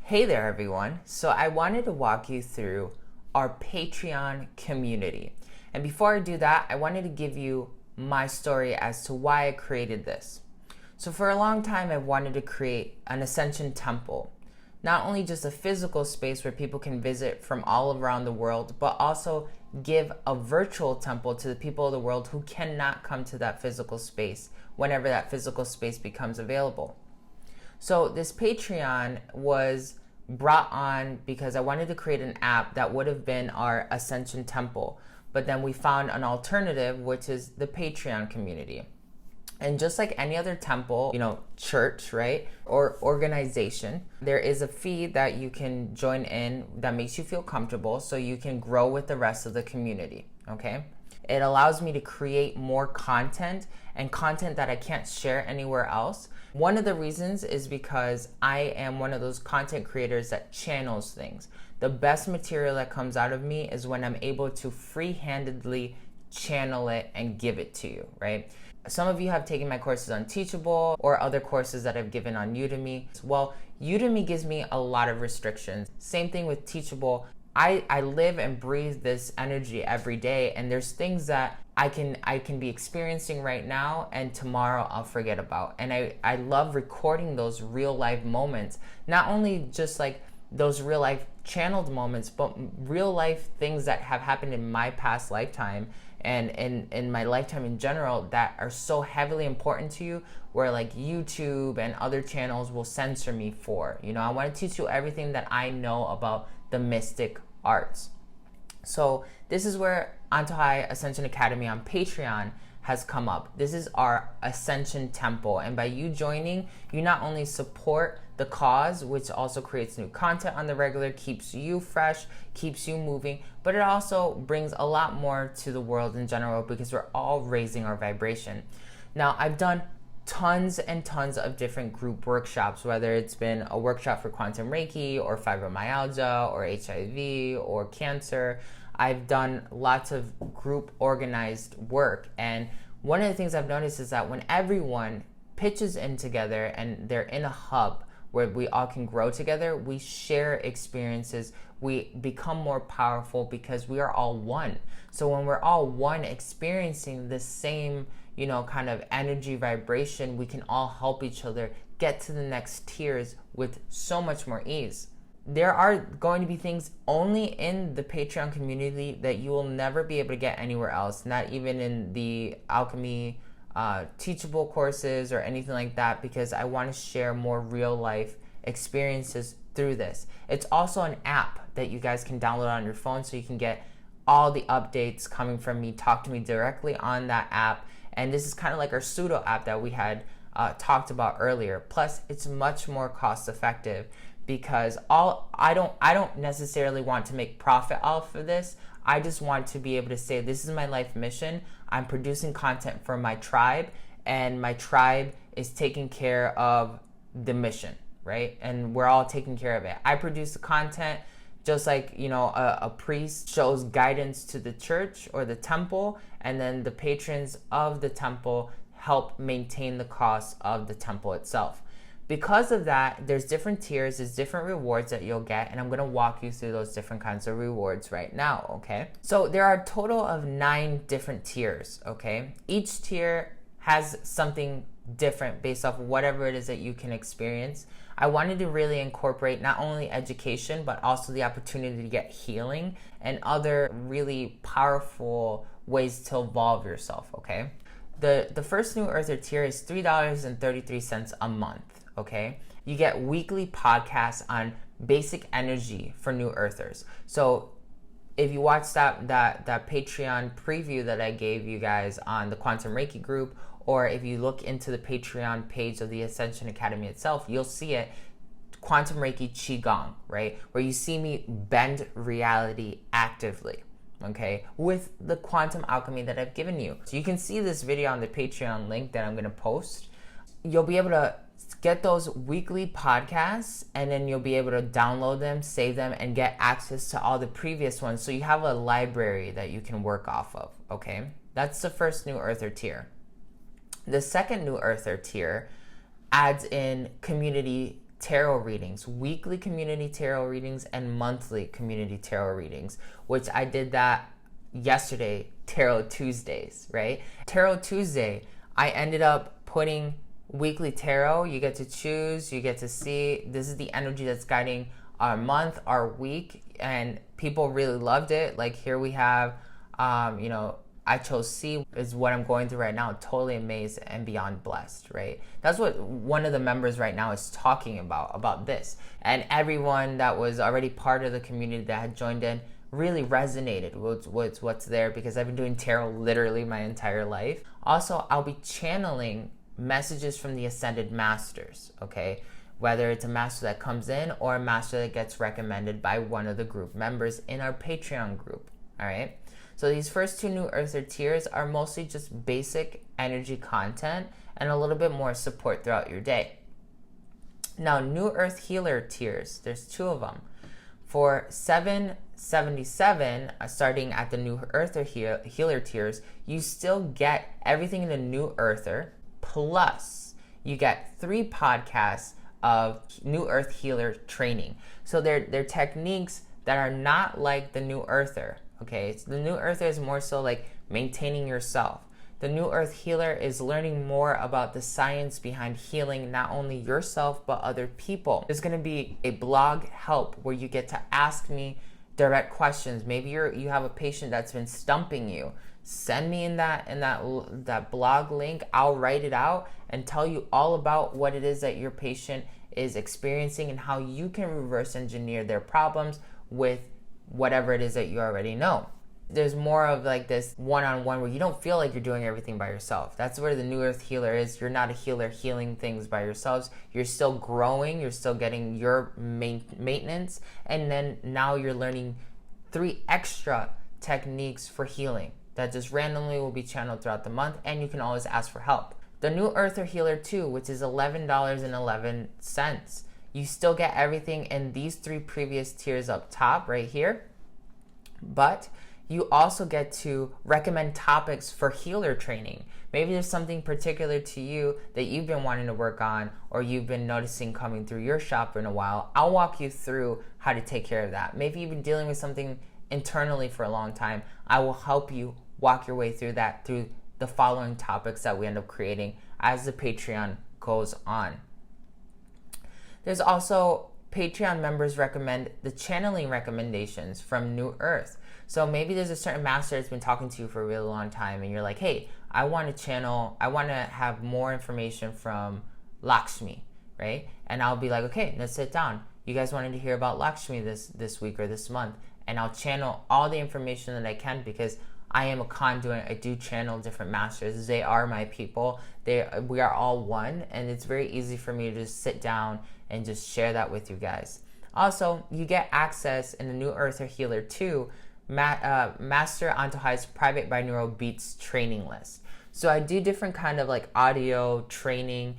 Hey there, everyone. So I wanted to walk you through our Patreon community. And before I do that, I wanted to give you my story as to why I created this. So for a long time, I've wanted to create an Ascension temple. Not only just a physical space where people can visit from all around the world, but also give a virtual temple to the people of the world who cannot come to that physical space whenever that physical space becomes available. So this Patreon was brought on because I wanted to create an app that would have been our Ascension temple. But then we found an alternative, which is the Patreon community. And just like any other temple, church, right, or organization, there is a fee that you can join in that makes you feel comfortable so you can grow with the rest of the community, okay? It allows me to create more content and content that I can't share anywhere else. One of the reasons is because I am one of those content creators that channels things. The best material that comes out of me is when I'm able to free-handedly channel it and give it to you, right? Some of you have taken my courses on Teachable or other courses that I've given on Udemy. Well, Udemy gives me a lot of restrictions. Same thing with I live and breathe this energy every day, and there's things that I can be experiencing right now and tomorrow I'll forget about. And I love recording those real life moments, not only just like those real life channeled moments, but real life things that have happened in my past lifetime and in my lifetime in general that are so heavily important to you, where like YouTube and other channels will censor me for. I want to teach you everything that I know about the mystic arts. So this is where Antojai Ascension Academy on Patreon has come up. This is our Ascension temple, and by you joining, you not only support the cause, which also creates new content on the regular, keeps you fresh, keeps you moving, but it also brings a lot more to the world in general because we're all raising our vibration. Now, I've done tons and tons of different group workshops, whether it's been a workshop for Quantum Reiki or fibromyalgia or HIV or cancer. I've done lots of group organized work, and one of the things I've noticed is that when everyone pitches in together and they're in a hub where we all can grow together, we share experiences, we become more powerful because we are all one. So when we're all one experiencing the same kind of energy vibration, we can all help each other get to the next tiers with so much more ease. There are going to be things only in the Patreon community that you will never be able to get anywhere else, not even in the alchemy teachable courses or anything like that, because I want to share more real life experiences through this. It's also an app that you guys can download on your phone so you can get all the updates coming from me, talk to me directly on that app. And this is kind of like our pseudo app that we had talked about earlier. Plus, it's much more cost effective because I don't necessarily want to make profit off of this. I just want to be able to say, this is my life mission. I'm producing content for my tribe, and my tribe is taking care of the mission, right? And we're all taking care of it. I produce the content just like, a priest shows guidance to the church or the temple, and then the patrons of the temple help maintain the cost of the temple itself. Because of that, there's different tiers, there's different rewards that you'll get, and I'm going to walk you through those different kinds of rewards right now, okay? So there are a total of 9 different tiers, okay? Each tier has something different based off of whatever it is that you can experience. I wanted to really incorporate not only education, but also the opportunity to get healing and other really powerful ways to evolve yourself, okay? The first New Earther tier is $3.33 a month. Okay, you get weekly podcasts on basic energy for New Earthers. So if you watch that Patreon preview that I gave you guys on the Quantum Reiki group, or if you look into the Patreon page of the Ascension Academy itself, you'll see it, Quantum Reiki Qigong, right? Where you see me bend reality actively, okay, with the quantum alchemy that I've given you. So you can see this video on the Patreon link that I'm going to post. You'll be able to get those weekly podcasts, and then you'll be able to download them, save them, and get access to all the previous ones. So you have a library that you can work off of, okay? That's the first New Earther tier. The second New Earther tier adds in community tarot readings, weekly community tarot readings and monthly community tarot readings, which I did that yesterday, Tarot Tuesdays, right? Tarot Tuesday, I ended up putting weekly tarot. You get to choose, you get to see, this is the energy that's guiding our month, our week, and people really loved it. Like here we have, I chose C is what I'm going through right now. Totally amazed and beyond blessed, right? That's what one of the members right now is talking about this. And everyone that was already part of the community that had joined in really resonated with what's there, because I've been doing tarot literally my entire life. Also, I'll be channeling messages from the Ascended Masters, okay? Whether it's a master that comes in or a master that gets recommended by one of the group members in our Patreon group, all right? So these first 2 New Earther tiers are mostly just basic energy content and a little bit more support throughout your day. Now, New Earth Healer tiers, there's 2 of them. For $777, starting at the New Earther Healer tiers, you still get everything in the New Earther, plus you get 3 podcasts of New Earth Healer training. So they're techniques that are not like the New Earther. Okay, so the New Earther is more so like maintaining yourself. The New Earth Healer is learning more about the science behind healing not only yourself but other people. There's going to be a blog help where you get to ask me direct questions. Maybe you have a patient that's been stumping you. Send me in that blog link. I'll write it out and tell you all about what it is that your patient is experiencing and how you can reverse engineer their problems with whatever it is that you already know. There's more of like this one-on-one where you don't feel like you're doing everything by yourself. That's where the New Earth Healer is. You're not a healer healing things by yourselves. You're still growing. You're still getting your maintenance. And then now you're learning 3 extra techniques for healing that just randomly will be channeled throughout the month. And you can always ask for help. The New Earther Healer 2, which is $11.11. You still get everything in these 3 previous tiers up top right here, but you also get to recommend topics for healer training. Maybe there's something particular to you that you've been wanting to work on or you've been noticing coming through your shop in a while. I'll walk you through how to take care of that. Maybe you've been dealing with something internally for a long time. I will help you walk your way through that through the following topics that we end up creating as the Patreon goes on. There's also Patreon members recommend the channeling recommendations from New Earth. So maybe there's a certain master that's been talking to you for a really long time and you're like, hey, I want to have more information from Lakshmi, right? And I'll be like, okay, let's sit down. You guys wanted to hear about Lakshmi this week or this month. And I'll channel all the information that I can because I am a conduit. I do channel different masters. They are my people. We are all one. And it's very easy for me to just sit down and just share that with you guys. Also, you get access in the New Earther Healer 2, Master Antojai's private binaural beats training list. So I do different kind of like audio training,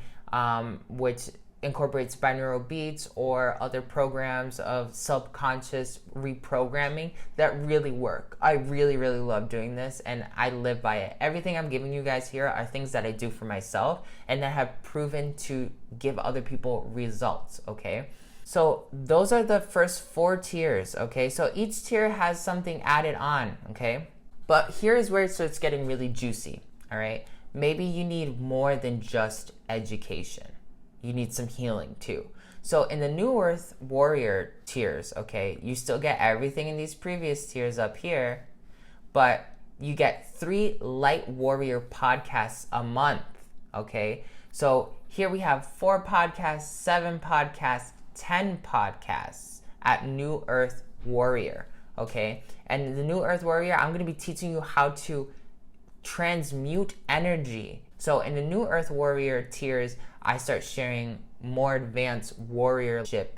which incorporates binaural beats or other programs of subconscious reprogramming that really work. I really, really love doing this and I live by it. Everything I'm giving you guys here are things that I do for myself and that have proven to give other people results, okay? So those are the first 4 tiers, okay? So each tier has something added on, okay? But here's where it starts getting really juicy, all right? Maybe you need more than just education. You need some healing too. So in the New Earth Warrior tiers, okay, you still get everything in these previous tiers up here, but you get 3 Light Warrior podcasts a month, okay? So here we have 4 podcasts, 7 podcasts, 10 podcasts at New Earth Warrior, okay? And the New Earth Warrior, I'm going to be teaching you how to transmute energy. So in the New Earth Warrior tiers, I start sharing more advanced warriorship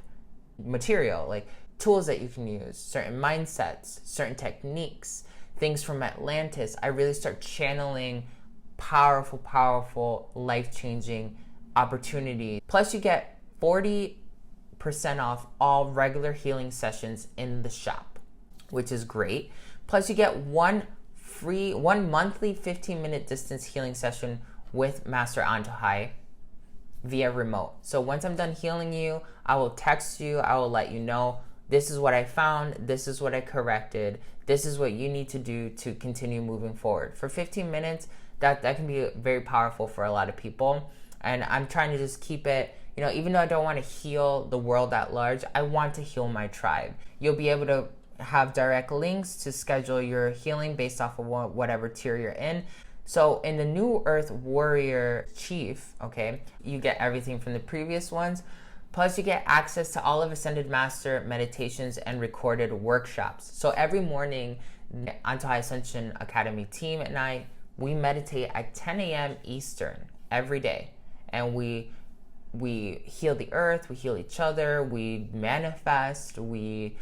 material, like tools that you can use, certain mindsets, certain techniques, things from Atlantis. I really start channeling powerful, life-changing opportunities. Plus you get 40% off all regular healing sessions in the shop, which is great. Plus you get one monthly 15-minute distance healing session with Master Antojai via remote. So once I'm done healing you, I will text you, I will let you know, this is what I found, this is what I corrected, this is what you need to do to continue moving forward. For 15 minutes, that can be very powerful for a lot of people. And I'm trying to just keep it, even though I don't want to heal the world at large, I want to heal my tribe. You'll be able to have direct links to schedule your healing based off of whatever tier you're in. So in the New Earth Warrior Chief, okay, you get everything from the previous ones, plus you get access to all of Ascended Master meditations and recorded workshops. So every morning, the Antojai Ascension Academy team and I, we meditate at 10 a.m. Eastern every day. And we heal the earth, we heal each other, we manifest, we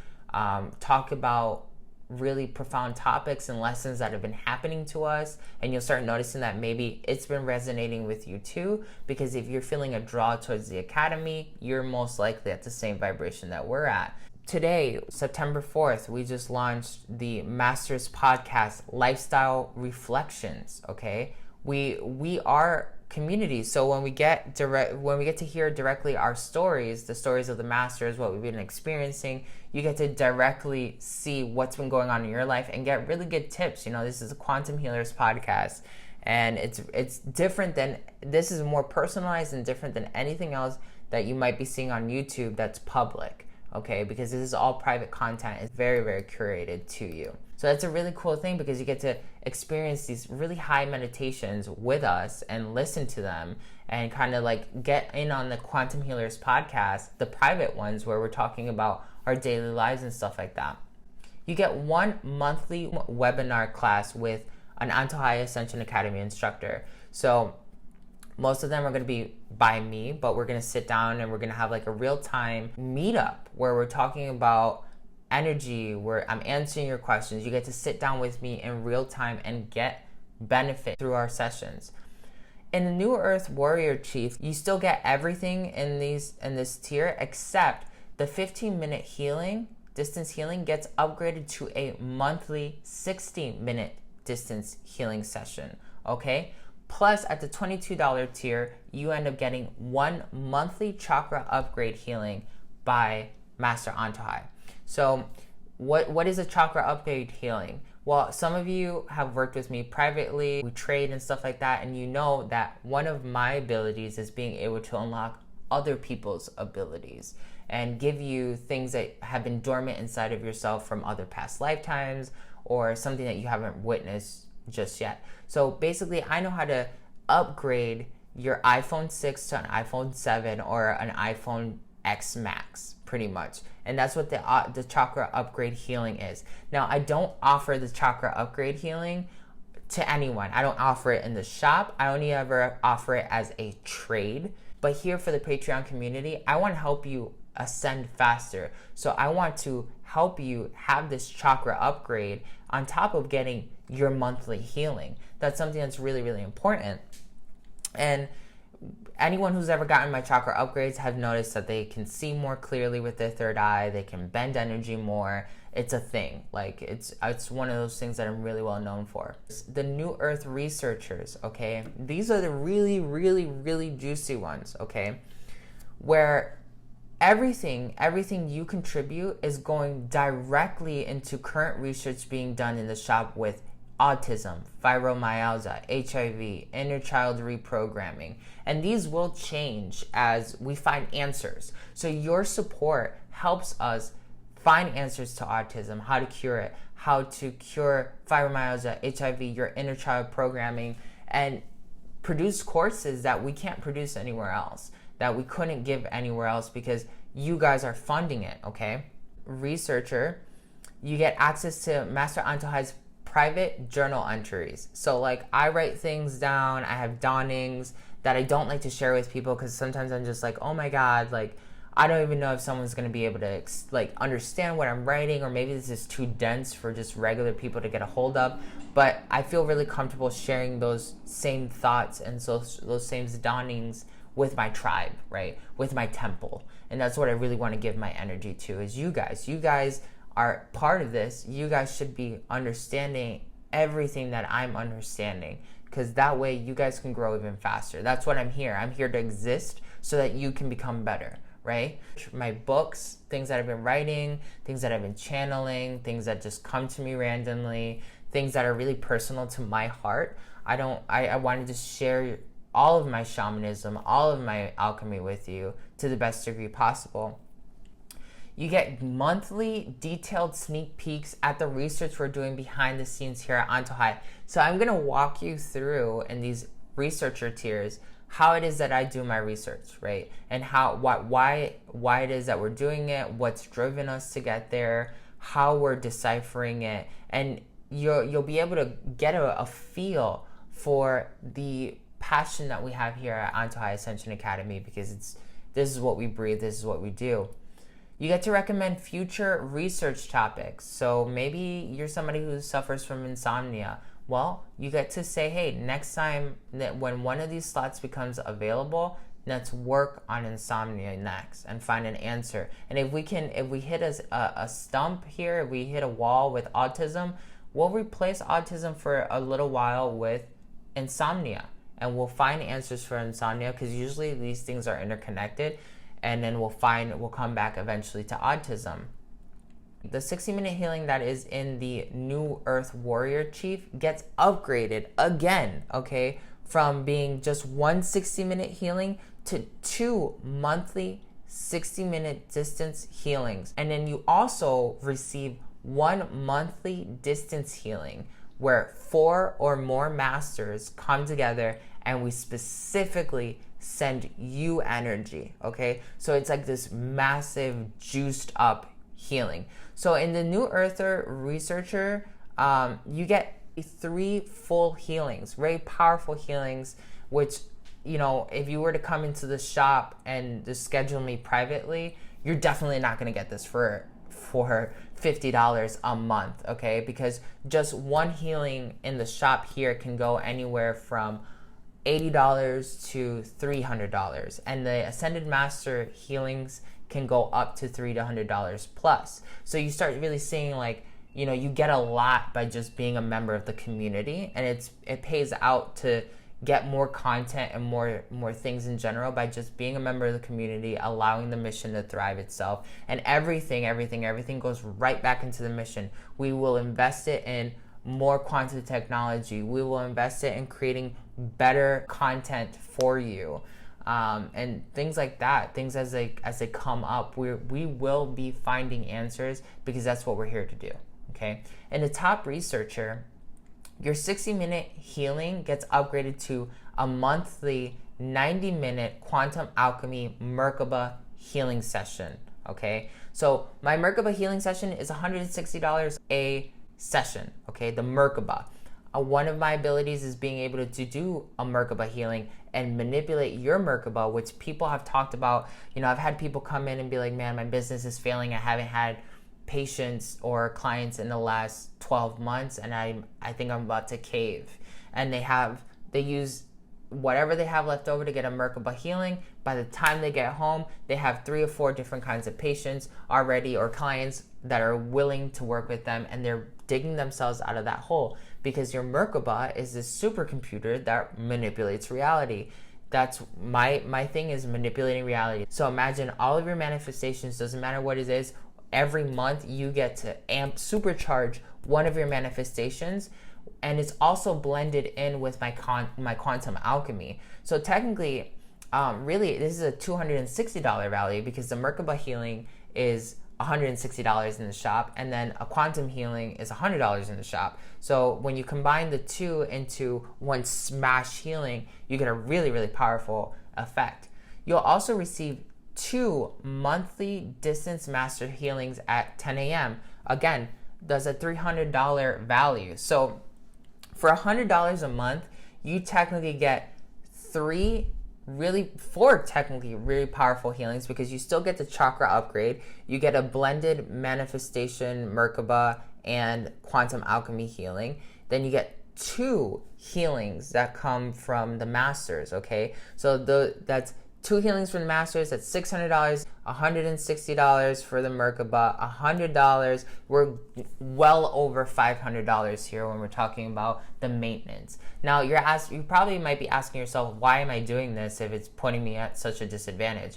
talk about really profound topics and lessons that have been happening to us, and you'll start noticing that maybe it's been resonating with you too, because if you're feeling a draw towards the academy, you're most likely at the same vibration that we're at. Today, September 4th, we just launched the Masters Podcast Lifestyle Reflections, okay? We are community, so when we get to hear directly our stories, the stories of the masters, what we've been experiencing, you get to directly see what's been going on in your life and get really good tips. This is a Quantum Healers podcast, and it's different than, this is more personalized and different than anything else that you might be seeing on YouTube that's public, okay? Because this is all private content. It's very, very curated to you. So that's a really cool thing, because you get to experience these really high meditations with us and listen to them and kind of like get in on the Quantum Healers podcast, the private ones where we're talking about our daily lives and stuff like that. You get one monthly webinar class with an Antojai Ascension Academy instructor. So most of them are going to be by me, but we're going to sit down and we're going to have like a real-time meetup where we're talking about energy, where I'm answering your questions. You get to sit down with me in real time and get benefit through our sessions. In the New Earth Warrior Chief, you still get everything in this tier, except the 15-minute healing, distance healing, gets upgraded to a monthly 60-minute distance healing session, okay? Plus, at the $22 tier, you end up getting one monthly chakra upgrade healing by Master Antojai. So what is a chakra upgrade healing? Well, some of you have worked with me privately, we trade and stuff like that, and you know that one of my abilities is being able to unlock other people's abilities and give you things that have been dormant inside of yourself from other past lifetimes or something that you haven't witnessed just yet. So basically, I know how to upgrade your iPhone 6 to an iPhone 7 or an iPhone X Max, pretty much. And that's what the chakra upgrade healing is. Now, I don't offer the chakra upgrade healing to anyone. I don't offer it in the shop. I only ever offer it as a trade. But here for the Patreon community, I want to help you ascend faster. So I want to help you have this chakra upgrade on top of getting your monthly healing. That's something that's really, really important. And anyone who's ever gotten my chakra upgrades have noticed that they can see more clearly with their third eye. They can bend energy more. It's a thing. Like it's one of those things that I'm really well known for. The New Earth researchers, okay? These are the really, really, really juicy ones, okay? Where everything you contribute is going directly into current research being done in the shop with autism, fibromyalgia, HIV, inner child reprogramming. And these will change as we find answers. So your support helps us find answers to autism, how to cure it, how to cure fibromyalgia, HIV, your inner child programming, and produce courses that we can't produce anywhere else, that we couldn't give anywhere else because you guys are funding it, okay? Researcher, you get access to Master Antojai's private journal entries. So like I write things down, I have dawnings that I don't like to share with people because sometimes I'm just like, oh my God, like I don't even know if someone's going to be able to like understand what I'm writing, or maybe this is too dense for just regular people to get a hold of. But I feel really comfortable sharing those same thoughts and so those same dawnings with my tribe, right? With my temple. And that's what I really want to give my energy to, is you guys. You guys are part of this. You guys should be understanding everything that I'm understanding, because that way you guys can grow even faster. That's what I'm here. I'm here to exist so that you can become better, right? My books, things that I've been writing, things that I've been channeling, things that just come to me randomly, things that are really personal to my heart. I wanted to share all of my shamanism, all of my alchemy with you to the best degree possible. You get monthly detailed sneak peeks at the research we're doing behind the scenes here at Antojai. So I'm going to walk you through in these researcher tiers how it is that I do my research, right? And why it is that we're doing it, what's driven us to get there, how we're deciphering it, and you'll be able to get a feel for the passion that we have here at Antojai Ascension Academy, because this is what we breathe, this is what we do. You get to recommend future research topics. So maybe you're somebody who suffers from insomnia. Well, you get to say, hey, next time that when one of these slots becomes available, let's work on insomnia next and find an answer. And if we hit a stump here, if we hit a wall with autism, we'll replace autism for a little while with insomnia. And we'll find answers for insomnia, because usually these things are interconnected. And then we'll come back eventually to autism. The 60-minute healing that is in the New Earth Warrior Chief gets upgraded again, okay? From being just one 60-minute healing to 2 monthly 60-minute distance healings. And then you also receive 1 monthly distance healing where 4 or more masters come together and we specifically send you energy, okay? So it's like this massive juiced up healing. So in the New Earther Researcher, you get 3 full healings, very powerful healings, which, you know, if you were to come into the shop and just schedule me privately, you're definitely not going to get this for $50 a month, okay? Because just one healing in the shop here can go anywhere from $80 to $300, and the Ascended Master healings can go up to $300 to $100 plus. So you start really seeing, like, you know, you get a lot by just being a member of the community, and it pays out to get more content and more things in general by just being a member of the community, allowing the mission to thrive itself, and everything goes right back into the mission. We will invest it in more quantum technology. We will invest it in creating better content for you, and things like that. Things as they come up, we will be finding answers, because that's what we're here to do. Okay, and the top researcher, your 60-minute healing gets upgraded to a monthly 90-minute Quantum Alchemy Merkaba healing session. Okay, so my Merkaba healing session is $160 a session. Okay, the Merkaba. One of my abilities is being able to do a Merkaba healing and manipulate your Merkaba, which people have talked about. You know, I've had people come in and be like, man, my business is failing. I haven't had patients or clients in the last 12 months, and I think I'm about to cave. And they use whatever they have left over to get a Merkaba healing. By the time they get home, they have 3 or 4 different kinds of patients already, or clients that are willing to work with them, and they're digging themselves out of that hole, because your Merkaba is this supercomputer that manipulates reality. That's my thing, is manipulating reality. So imagine all of your manifestations, doesn't matter what it is, every month you get to supercharge one of your manifestations, and it's also blended in with my Quantum Alchemy. So technically, really, this is a $260 value, because the Merkaba healing is $160 in the shop, and then a quantum healing is $100 in the shop. So when you combine the two into one smash healing, you get a really, really powerful effect. You'll also receive 2 monthly distance master healings at 10 a.m. Again, that's a $300 value. So for $100 a month, you technically get 4 technically really powerful healings, because you still get the chakra upgrade. You get a blended manifestation Merkaba and Quantum Alchemy healing. Then you get 2 healings that come from the masters, okay? So that's 2 healings from the masters, that's $600, $160 for the Merkaba, $100. We're well over $500 here when we're talking about the maintenance. Now you probably might be asking yourself, why am I doing this if it's putting me at such a disadvantage?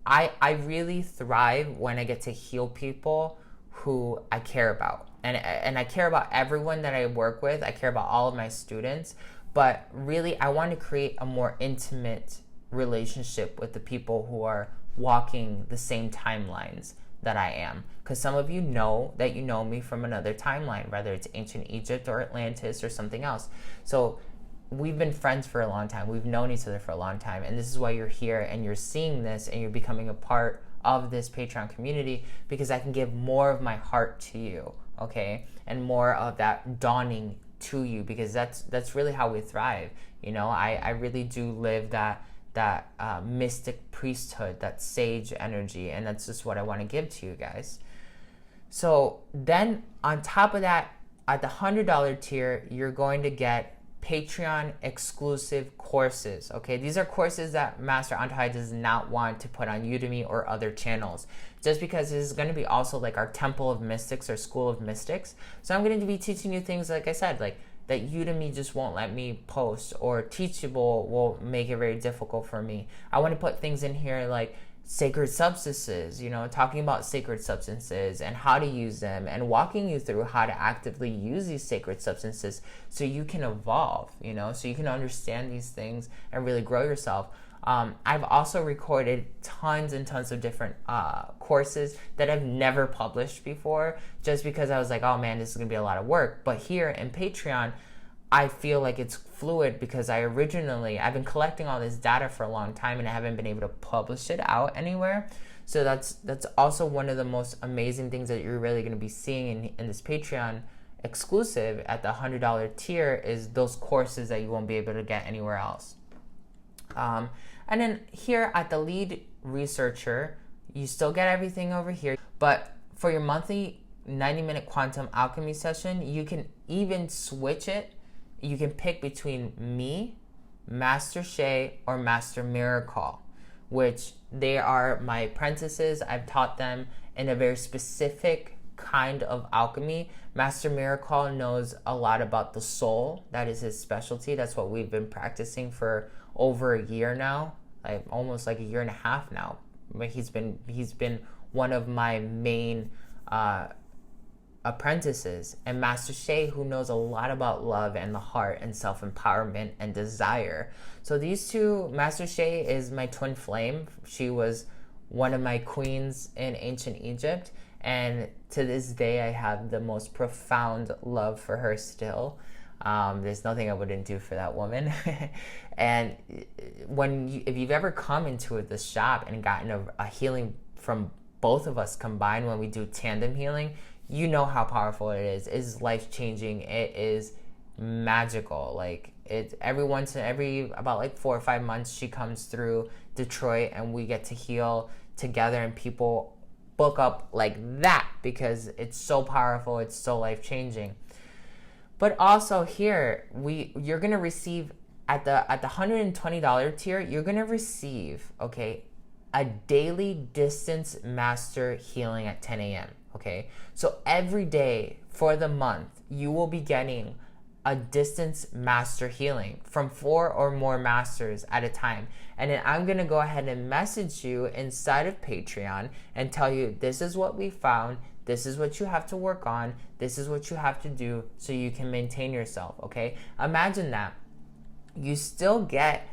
I really thrive when I get to heal people who I care about. And I care about everyone that I work with. I care about all of my students. But really, I want to create a more intimate relationship with the people who are walking the same timelines that I am. Because some of you know that you know me from another timeline, whether it's ancient Egypt or Atlantis or something else. So we've been friends for a long time. We've known each other for a long time. And this is why you're here and you're seeing this and you're becoming a part of this Patreon community, because I can give more of my heart to you, okay? And more of that dawning to you, because that's really how we thrive. You know, I really do live that mystic priesthood, that sage energy, and that's just what I want to give to you guys. So then on top of that, at the $100 tier, you're going to get Patreon exclusive courses, okay? These are courses that Master Antojai does not want to put on Udemy or other channels, just because this is going to be also like our Temple of Mystics or School of Mystics. So I'm going to be teaching you things, like I said, like that Udemy just won't let me post, or Teachable will make it very difficult for me. I want to put things in here like sacred substances, you know, talking about sacred substances and how to use them, and walking you through how to actively use these sacred substances so you can evolve, you know, so you can understand these things and really grow yourself. I've also recorded tons and tons of different courses that I've never published before, just because I was like, oh man, this is gonna be a lot of work. But here in Patreon, I feel like it's fluid, because I've been collecting all this data for a long time and I haven't been able to publish it out anywhere. So that's also one of the most amazing things that you're really going to be seeing in this Patreon exclusive at the $100 tier, is those courses that you won't be able to get anywhere else. And then here at the lead researcher, you still get everything over here, but for your monthly 90-minute quantum alchemy session, you can even switch it. You can pick between me, Master Shay, or Master Miracle, which they are my apprentices. I've taught them in a very specific kind of alchemy. Master Miracle knows a lot about the soul. That is his specialty. That's what we've been practicing for over a year now, like almost like a year and a half now. But he's been one of my main apprentices. And Master Shay, who knows a lot about love and the heart and self-empowerment and desire. So these two, Master Shay is my twin flame. She was one of my queens in ancient Egypt, and to this day I have the most profound love for her still. There's nothing I wouldn't do for that woman. And if you've ever come into this shop and gotten a healing from both of us combined, when we do tandem healing, you know how powerful it is. It's life-changing. It is magical. Like, it's every about like 4 or 5 months she comes through Detroit and we get to heal together, and people book up like that because it's so powerful, it's so life-changing. But also here, you're gonna receive at the $120 tier, you're gonna receive, okay, a daily distance master healing at 10 a.m. Okay, so every day for the month, you will be getting a distance master healing from 4 or more masters at a time. And then I'm going to go ahead and message you inside of Patreon and tell you, this is what we found, this is what you have to work on, this is what you have to do so you can maintain yourself, okay? Imagine that. You still get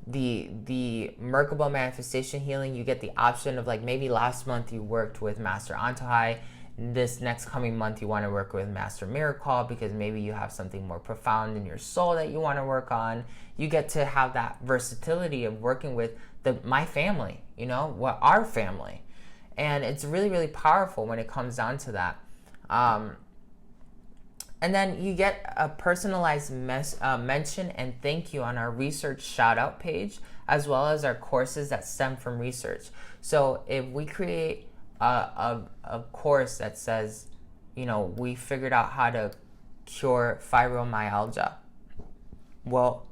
the Merkaba manifestation healing. You get the option of, like, maybe last month you worked with Master Antojai, this next coming month you want to work with Master Miracle because maybe you have something more profound in your soul that you want to work on. You get to have that versatility of working with my family, you know, our family. And it's really, really powerful when it comes down to that. And then you get a personalized mention and thank you on our research shout out page, as well as our courses that stem from research. So if we create a course that says, you know, we figured out how to cure fibromyalgia, well,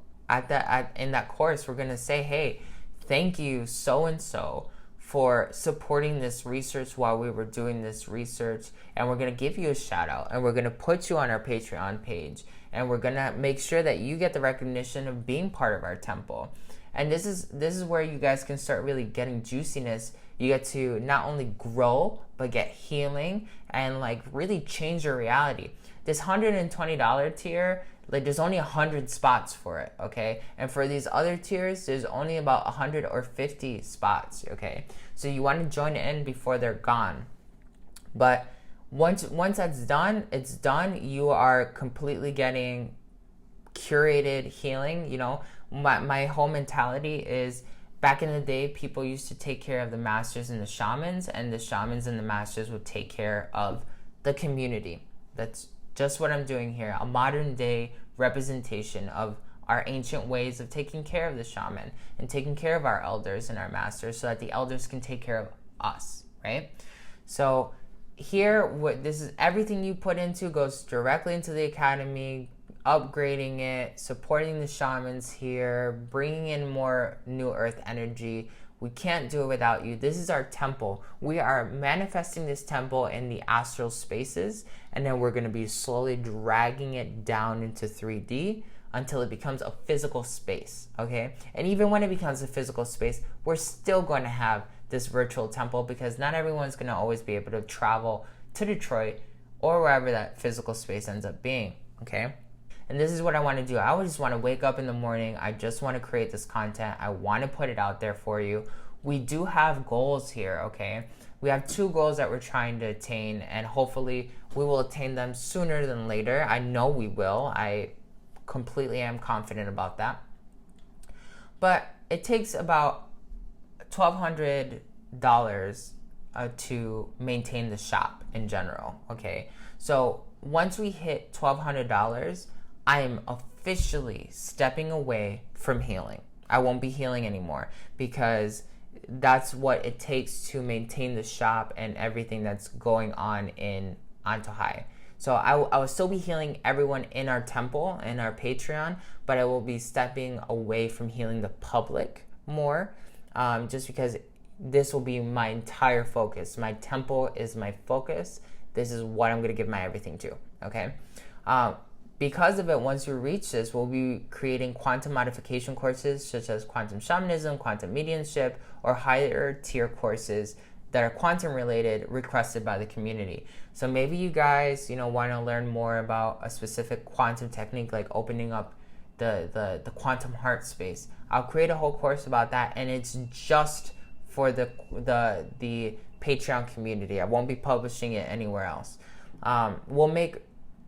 in that course, we're going to say, hey, thank you so and so for supporting this research while we were doing this research, and we're going to give you a shout out, and we're going to put you on our Patreon page, and we're going to make sure that you get the recognition of being part of our temple. And this is where you guys can start really getting juiciness. You get to not only grow but get healing and like really change your reality. This $120 tier, like there's only 100 spots for it, okay? And for these other tiers, there's only about 100 or 50 spots, okay? So you want to join in before they're gone. But once that's done, it's done. You are completely getting curated healing. You know, my whole mentality is, back in the day, people used to take care of the masters and the shamans, and the shamans and the masters would take care of the community. That's just what I'm doing here, a modern day representation of our ancient ways of taking care of the shaman and taking care of our elders and our masters so that the elders can take care of us, right? So here, this is everything you put into goes directly into the academy, upgrading it, supporting the shamans here, bringing in more new earth energy. We can't do it without you. This is our temple. We are manifesting this temple in the astral spaces, and then we're going to be slowly dragging it down into 3D until it becomes a physical space, okay? And even when it becomes a physical space, we're still going to have this virtual temple, because not everyone's going to always be able to travel to Detroit or wherever that physical space ends up being, okay? And this is what I want to do. I just want to wake up in the morning. I just want to create this content. I want to put it out there for you. We do have goals here, okay? We have 2 goals that we're trying to attain, and hopefully we will attain them sooner than later. I know we will. I completely am confident about that. But it takes about $1,200 to maintain the shop in general, okay? So once we hit $1,200, I am officially stepping away from healing. I won't be healing anymore, because that's what it takes to maintain the shop and everything that's going on in Antojai. So I will still be healing everyone in our temple and our Patreon, but I will be stepping away from healing the public more, just because this will be my entire focus. My temple is my focus. This is what I'm going to give my everything to, okay? Because of it, once we reach this, we'll be creating quantum modification courses such as quantum shamanism, quantum mediumship, or higher tier courses that are quantum related, requested by the community. So maybe you guys, want to learn more about a specific quantum technique, like opening up the quantum heart space. I'll create a whole course about that, and it's just for the Patreon community. I won't be publishing it anywhere else. We'll make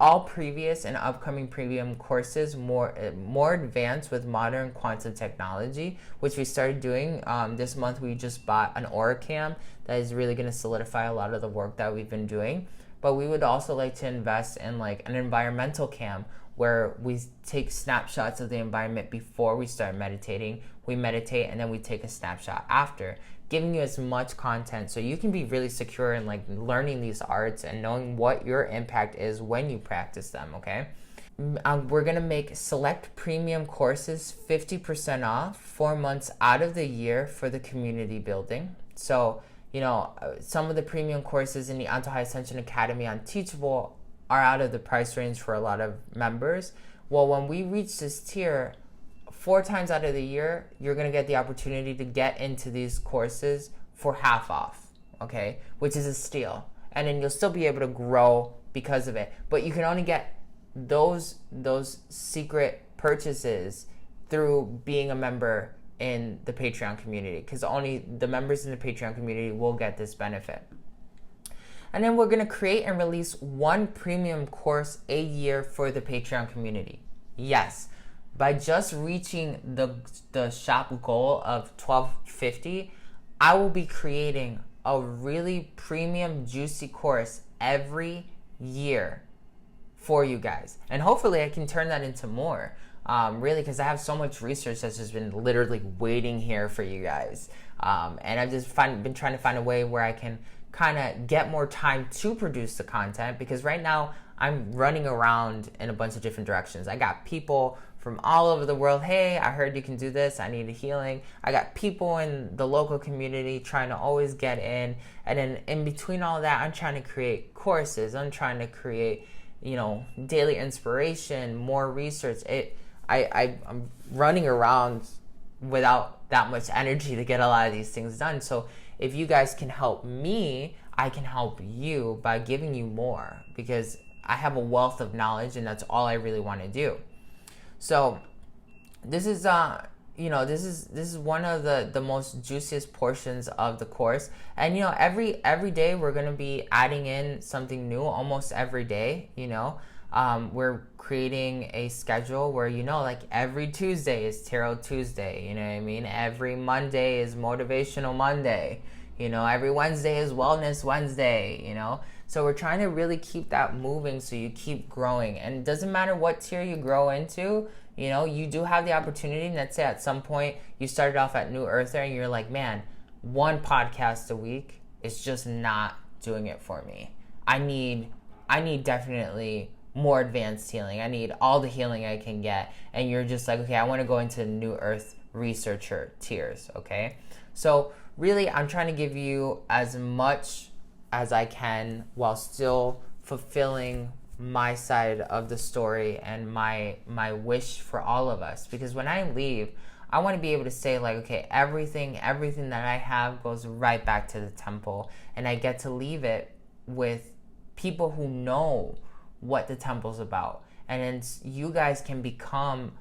all previous and upcoming premium courses more advanced with modern quantum technology, which we started doing this month. We just bought an aura cam that is really going to solidify a lot of the work that we've been doing. But we would also like to invest in like an environmental cam, where we take snapshots of the environment before we start meditating. We meditate, and then we take a snapshot after, giving you as much content so you can be really secure in like learning these arts and knowing what your impact is when you practice them, okay? We're gonna make select premium courses 50% off 4 months out of the year for the community building. So, some of the premium courses in the Antojai Ascension Academy on Teachable are out of the price range for a lot of members. Well, when we reach this tier, 4 times out of the year, you're going to get the opportunity to get into these courses for half off, okay? Which is a steal. And then you'll still be able to grow because of it. But you can only get those secret purchases through being a member in the Patreon community, because only the members in the Patreon community will get this benefit. And then we're going to create and release 1 premium course a year for the Patreon community. Yes. By just reaching the shop goal of $1,250, I will be creating a really premium, juicy course every year for you guys. And hopefully I can turn that into more, really, because I have so much research that's just been literally waiting here for you guys. And I've just been trying to find a way where I can kind of get more time to produce the content, because right now I'm running around in a bunch of different directions. I got people from all over the world. Hey, I heard you can do this. I need a healing. I got people in the local community trying to always get in. And then in between all that, I'm trying to create courses. I'm trying to create, daily inspiration, more research. I'm running around without that much energy to get a lot of these things done. So if you guys can help me, I can help you by giving you more, because I have a wealth of knowledge, and that's all I really want to do. So this is this is one of the most juiciest portions of the course. And every day we're going to be adding in something new, almost every day. We're creating a schedule where like every Tuesday is Tarot Tuesday, you know what I mean? Every Monday is Motivational Monday, every Wednesday is Wellness Wednesday, So we're trying to really keep that moving so you keep growing. And it doesn't matter what tier you grow into, you do have the opportunity. And let's say at some point you started off at New Earther and you're like, man, one podcast a week is just not doing it for me. I need definitely more advanced healing. I need all the healing I can get. And you're just like, okay, I want to go into New Earth researcher tiers, okay? So really, I'm trying to give you as much as I can while still fulfilling my side of the story and my wish for all of us. Because when I leave, I want to be able to say like, okay, everything that I have goes right back to the temple, and I get to leave it with people who know what the temple's about. And then you guys can become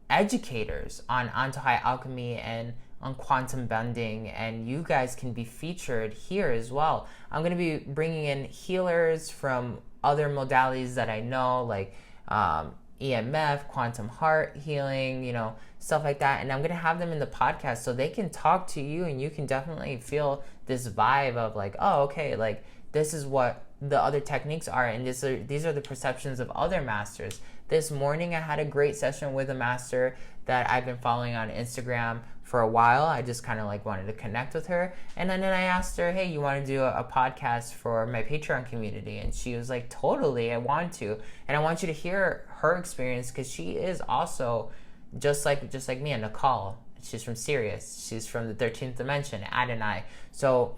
educators on Antojai Alchemy and on quantum bending, and you guys can be featured here as well. I'm going to be bringing in healers from other modalities that I know, like EMF, quantum heart healing, stuff like that. And I'm going to have them in the podcast so they can talk to you, and you can definitely feel this vibe of like, oh, okay, like this is what the other techniques are, and these are the perceptions of other masters. This morning I had a great session with a master that I've been following on Instagram for a while. I just kind of like wanted to connect with her, and then I asked her, hey, you want to do a podcast for my Patreon community? And she was like, totally, I want to. And I want you to hear her experience, because she is also just like me, and Nicole. She's from Sirius. She's from the 13th dimension, Adonai. So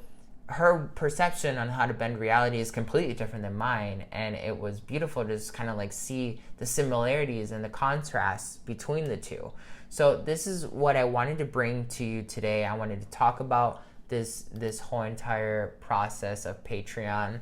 her perception on how to bend reality is completely different than mine, and it was beautiful to just kind of like see the similarities and the contrasts between the two. So this is what I wanted to bring to you today. I wanted to talk about this whole entire process of Patreon.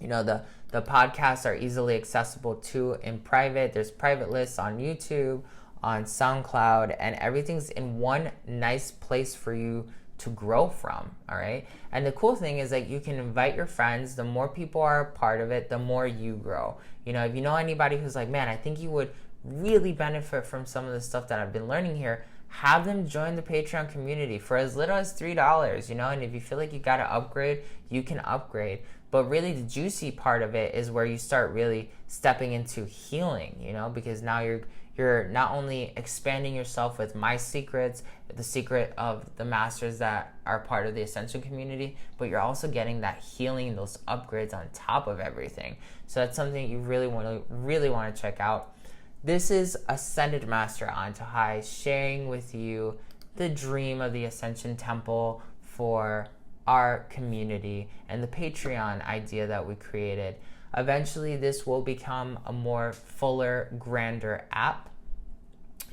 The podcasts are easily accessible too in private. There's private lists on YouTube, on SoundCloud, and everything's in one nice place for you to grow from, all right? And the cool thing is that you can invite your friends. The more people are a part of it, the more you grow. If you know anybody who's like, man, I think you would really benefit from some of the stuff that I've been learning here, have them join the Patreon community for as little as $3, and if you feel like you got to upgrade, you can upgrade. But really the juicy part of it is where you start really stepping into healing, because now you're not only expanding yourself with my secrets, the secret of the masters that are part of the Ascension community, but you're also getting that healing, those upgrades on top of everything. So that's something you really want to check out. This is Ascended Master Antojai sharing with you the dream of the Ascension Temple for our community and the Patreon idea that we created. Eventually, this will become a more fuller, grander app,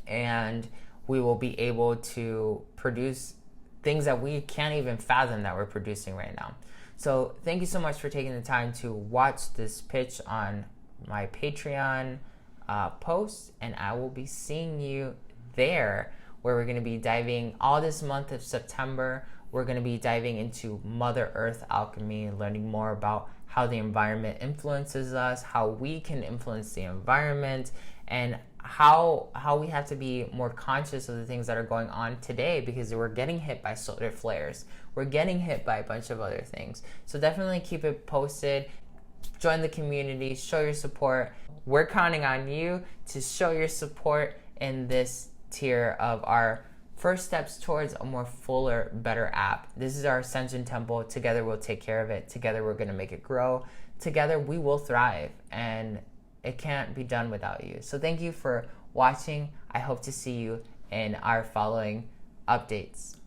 and we will be able to produce things that we can't even fathom that we're producing right now. So thank you so much for taking the time to watch this pitch on my Patreon post, and I will be seeing you there, where we're going to be diving all this month of September. We're going to be diving into Mother Earth alchemy, learning more about how the environment influences us, how we can influence the environment, and how we have to be more conscious of the things that are going on today, because we're getting hit by solar flares. We're getting hit by a bunch of other things. So definitely keep it posted. Join the community, show your support. We're counting on you to show your support in this tier of our first steps towards a more fuller, better app. This is our Ascension Temple. Together we'll take care of it. Together we're going to make it grow. Together we will thrive, and it can't be done without you. So thank you for watching. I hope to see you in our following updates.